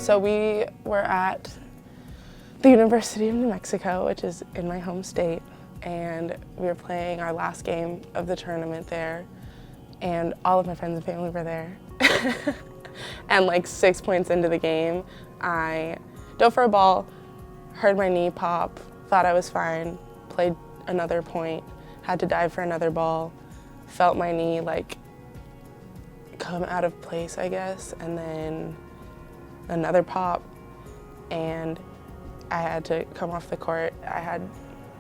So we were at the University of New Mexico, which is in my home state, and we were playing our last game of the tournament there, and all of my friends and family were there. And like 6 points into the game, I dove for a ball, heard my knee pop, thought I was fine, played another point, had to dive for another ball, felt my knee like come out of place, I guess, and then another pop, and I had to come off the court. I had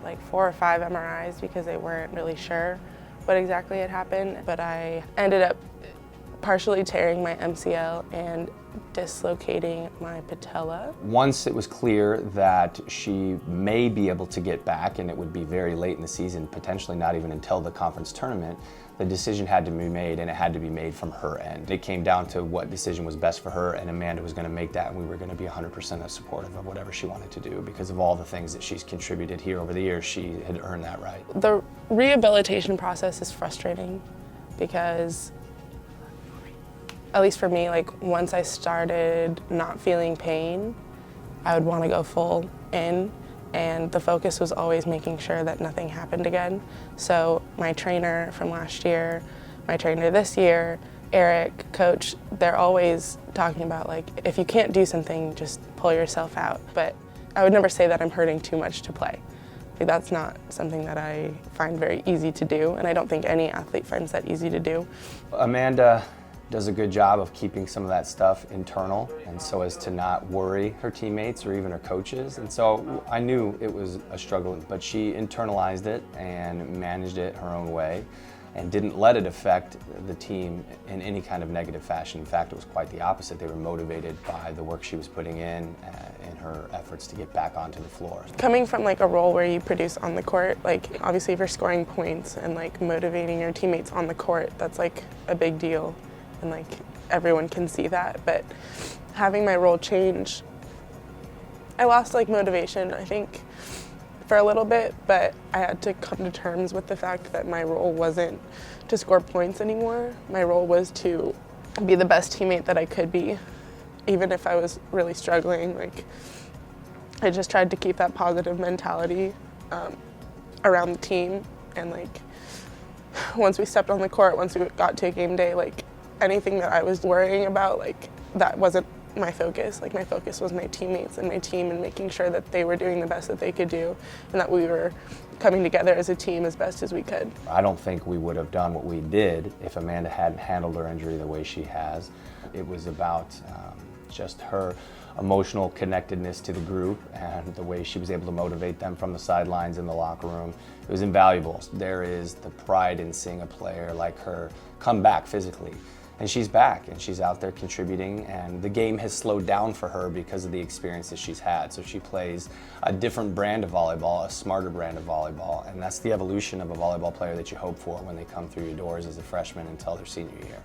like 4 or 5 MRIs because they weren't really sure what exactly had happened, but I ended up partially tearing my MCL and dislocating my patella. Once it was clear that she may be able to get back, and it would be very late in the season, potentially not even until the conference tournament, the decision had to be made, and it had to be made from her end. It came down to what decision was best for her, and Amanda was going to make that, and we were going to be 100% supportive of whatever she wanted to do because of all the things that she's contributed here over the years. She had earned that right. The rehabilitation process is frustrating because, at least for me, like once I started not feeling pain, I would want to go full in, and the focus was always making sure that nothing happened again. So my trainer from last year, my trainer this year, Eric, coach, they're always talking about like, if you can't do something, just pull yourself out. But I would never say that I'm hurting too much to play. Like, that's not something that I find very easy to do, and I don't think any athlete finds that easy to do. Amanda does a good job of keeping some of that stuff internal, and so as to not worry her teammates or even her coaches. And so I knew it was a struggle, but she internalized it and managed it her own way and didn't let it affect the team in any kind of negative fashion. In fact, it was quite the opposite. They were motivated by the work she was putting in her efforts to get back onto the floor. Coming from like a role where you produce on the court, like obviously if you're scoring points and like motivating your teammates on the court, that's like a big deal. And like everyone can see that, but having my role change, I lost like motivation, I think, for a little bit, but I had to come to terms with the fact that my role wasn't to score points anymore. My role was to be the best teammate that I could be, even if I was really struggling. Like, I just tried to keep that positive mentality around the team, and like once we stepped on the court, once we got to a game day, like anything that I was worrying about, like that wasn't my focus. Like my focus was my teammates and my team and making sure that they were doing the best that they could do and that we were coming together as a team as best as we could. I don't think we would have done what we did if Amanda hadn't handled her injury the way she has. It was about just her emotional connectedness to the group and the way she was able to motivate them from the sidelines in the locker room. It was invaluable. There is the pride in seeing a player like her come back physically. And she's back, and she's out there contributing, and the game has slowed down for her because of the experiences she's had. So she plays a different brand of volleyball, a smarter brand of volleyball, and that's the evolution of a volleyball player that you hope for when they come through your doors as a freshman until their senior year.